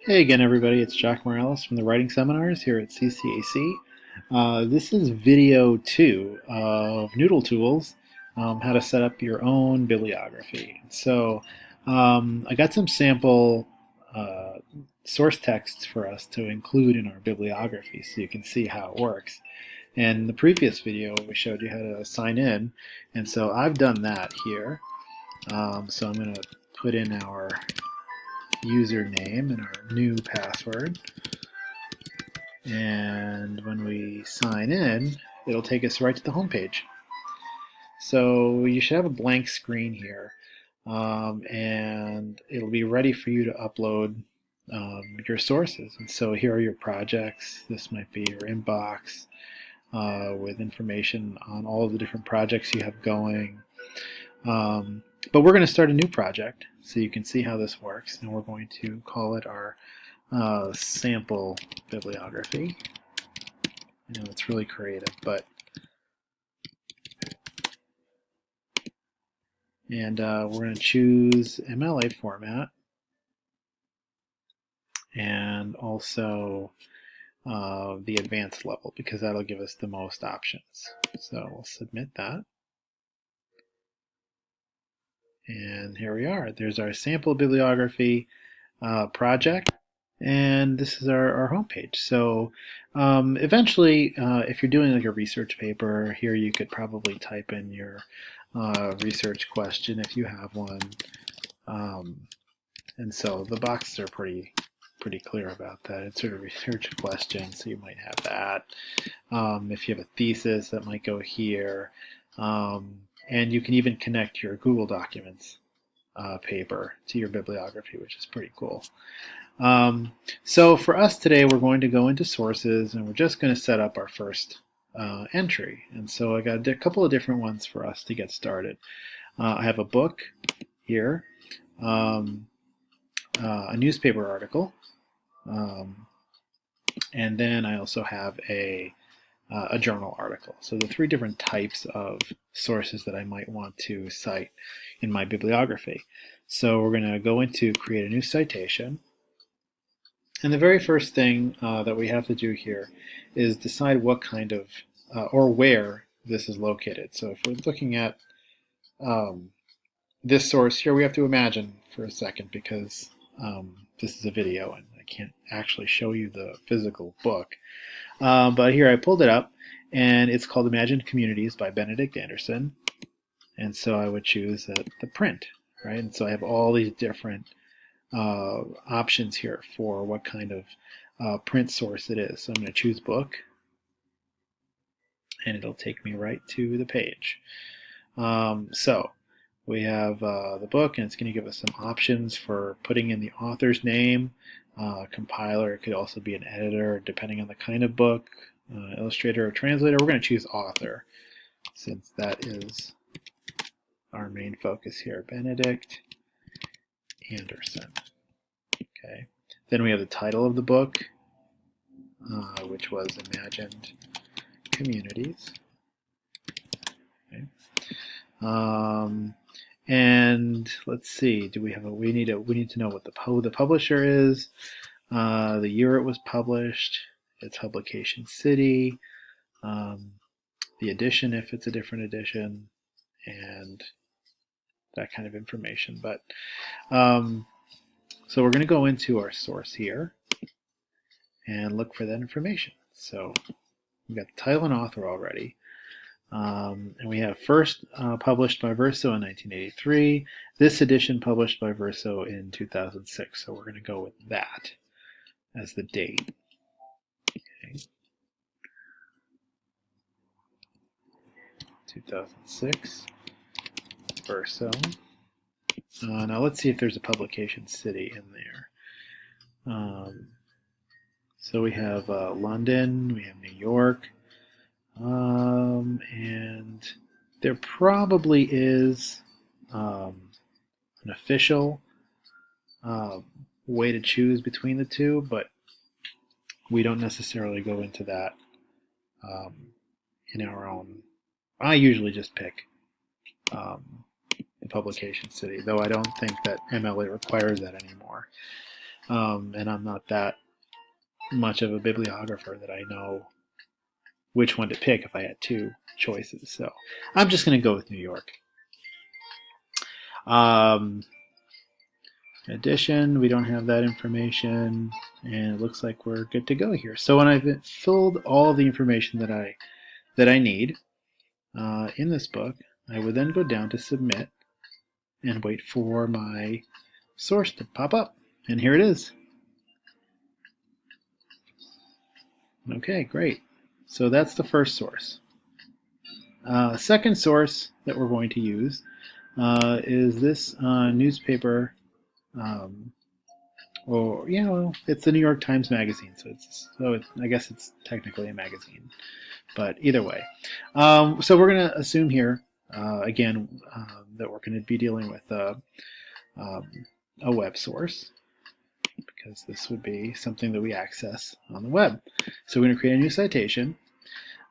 Hey again, everybody. It's Jack Morales from the Writing Seminars here at CCAC. This is video 2 of Noodle Tools, how to set up your own bibliography. I got some sample uh, source texts for us to include in our bibliography so you can see how it works. In the previous video, we showed you how to sign in, and so I've done that here. So I'm going to put in our username and our new password. And when we sign in, it'll take us right to the home page. So you should have a blank screen here, and it'll be ready for you to upload your sources. And so here are your projects. This might be your inbox with information on all of the different projects you have going. But we're going to start a new project so you can see how this works, and we're going to call it our sample bibliography. I know it's really creative, but we're going to choose MLA format and also the advanced level because that'll give us the most options. So we'll submit that. And here we are. There's our sample bibliography project. And this is our homepage. So eventually, if you're doing like a research paper, here you could probably type in your research question if you have one. And so the boxes are pretty clear about that. It's sort of research question, so you might have that. If you have a thesis, that might go here. And you can even connect your Google Documents paper to your bibliography, which is pretty cool. So for us today, we're going to go into sources and we're just going to set up our first entry. And so I got a couple of different ones for us to get started. I have a book here, a newspaper article, and then I also have a journal article. So the three different types of sources that I might want to cite in my bibliography. So we're going to go into create a new citation. And the very first thing that we have to do here is decide what kind of, or where this is located. So if we're looking at this source here, we have to imagine for a second because this is a video and I can't actually show you the physical book. But here I pulled it up and it's called Imagined Communities by Benedict Anderson. And so I would choose the print, right? And so I have all these different options here for what kind of print source it is. So I'm going to choose book, and it'll take me right to the page. So we have the book, and it's going to give us some options for putting in the author's name. Compiler, it could also be an editor, depending on the kind of book, illustrator or translator. We're going to choose author, since that is our main focus here. Benedict Anderson. Okay. Then we have the title of the book, which was Imagined Communities. Okay. And let's see. Do we have a? We need to know what who the publisher is, the year it was published, its publication city, the edition if it's a different edition, and that kind of information. But so we're going to go into our source here and look for that information. So we've got the title and author already. And we have first published by Verso in 1983. This edition published by Verso in 2006. So we're going to go with that as the date. Okay. 2006, Verso. Now let's see if there's a publication city in there. So we have London, we have New York, and there probably is an official way to choose between the two, but we don't necessarily go into that in our own. I usually just pick the publication city, though I don't think that MLA requires that anymore. And I'm not that much of a bibliographer that I know which one to pick if I had two choices. So I'm just going to go with New York. In addition, we don't have that information, and it looks like we're good to go here. So when I've filled all the information that I need in this book, I would then go down to Submit and wait for my source to pop up. And here it is. Okay, great. So that's the first source. Second source that we're going to use is this newspaper. It's the New York Times Magazine, I guess it's technically a magazine, but either way. So we're going to assume here again that we're going to be dealing with a web source, because this would be something that we access on the web. So we're going to create a new citation.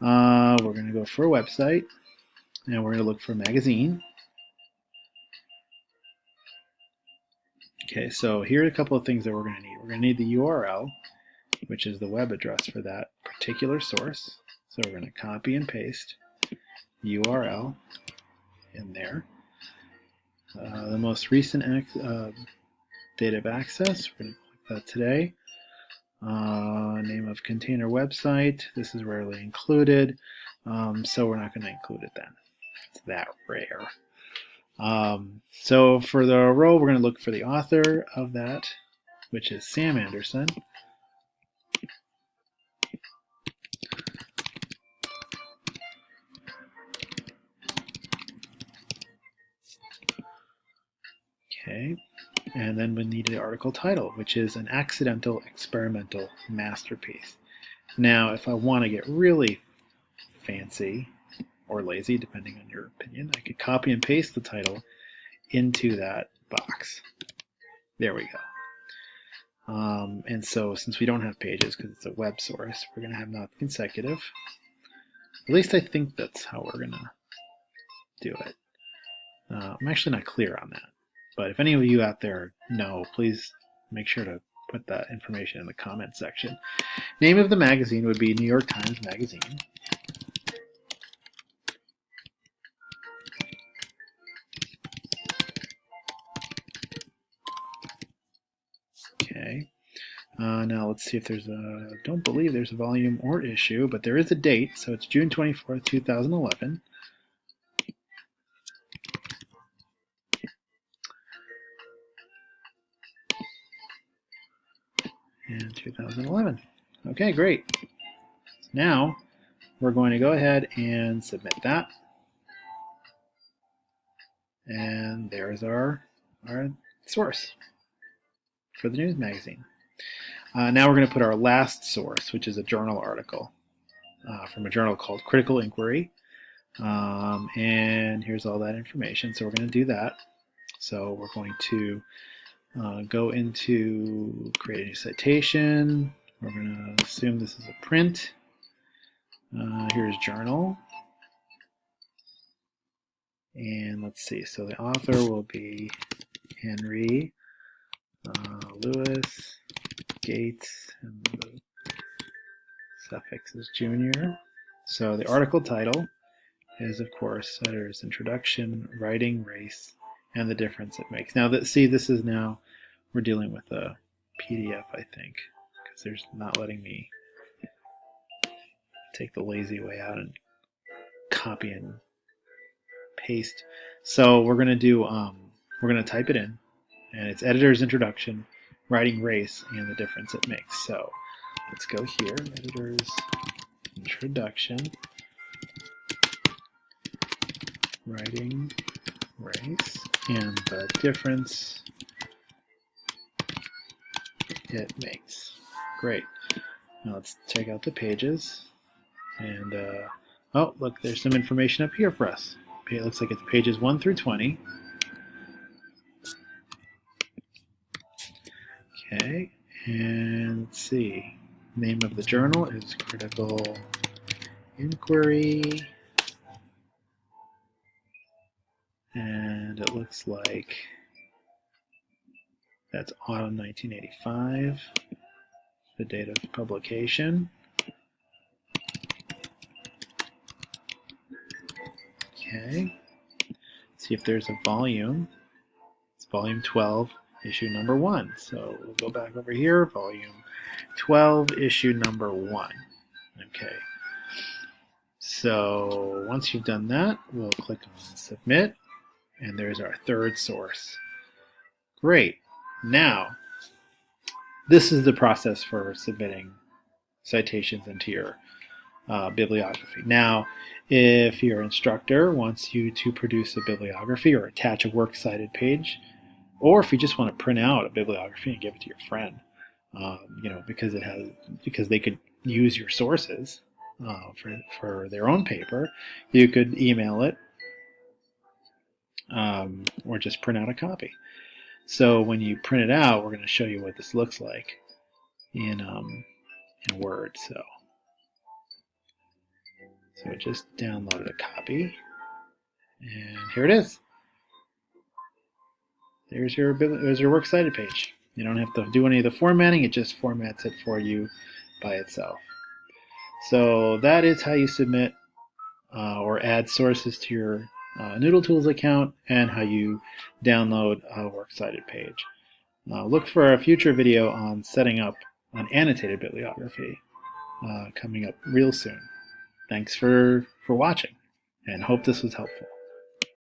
We're going to go for a website, and we're going to look for a magazine. Okay, so here are a couple of things that we're going to need. We're going to need the URL, which is the web address for that particular source. So we're going to copy and paste URL in there. The most recent date of access, we're going to click that today. Name of container website, this is rarely included, so we're not going to include it then. It's that rare. So for the row, we're going to look for the author of that, which is Sam Anderson. Okay, and then we need the article title, which is An Accidental Experimental Masterpiece. Now, if I want to get really fancy or lazy, depending on your opinion, I could copy and paste the title into that box. There we go. And so since we don't have pages because it's a web source, we're going to have not consecutive. At least I think that's how we're going to do it. I'm actually not clear on that. But if any of you out there know, please make sure to put that information in the comment section. Name of the magazine would be New York Times Magazine. Okay. Now let's see if there's a, I don't believe there's a volume or issue, but there is a date, so it's June 24th, 2011. And 2011. Okay, great. Now we're going to go ahead and submit that. And there's our source for the news magazine. Now we're going to put our last source, which is a journal article from a journal called Critical Inquiry. And here's all that information. So we're going to do that. So we're going to go into create a new citation. We're going to assume this is a print. Here's journal. And let's see, so the author will be Henry Louis Gates, and the suffix is junior. So the article title is, of course, editor's introduction, writing, race, and the difference it makes. Now, see, this is now, we're dealing with a PDF, I think, because there's not letting me take the lazy way out and copy and paste. So we're going to do, we're going to type it in, and it's editor's introduction, writing, race, and the difference it makes. So let's go here, editor's introduction, writing, race, and the difference it makes. Great. Now let's check out the pages. And, oh, look, there's some information up here for us. It looks like it's pages 1 through 20. Okay, and let's see. Name of the journal is Critical Inquiry. And it looks like That's autumn 1985, the date of publication. Okay, see if there's a volume. It's volume 12, issue number 1. So we'll go back over here, volume 12, issue number 1. Okay, so once you've done that, we'll click on submit, and there's our third source. Great. Now, this is the process for submitting citations into your bibliography. Now, if your instructor wants you to produce a bibliography or attach a works cited page, or if you just want to print out a bibliography and give it to your friend, because they could use your sources for their own paper, you could email it or just print out a copy. So when you print it out, we're going to show you what this looks like in Word. So I just downloaded a copy, and here it is. There's your works cited page. You don't have to do any of the formatting; it just formats it for you by itself. So that is how you submit or add sources to your Noodle Tools account, and how you download a works cited page. Look for a future video on setting up an annotated bibliography coming up real soon. Thanks for watching, and hope this was helpful.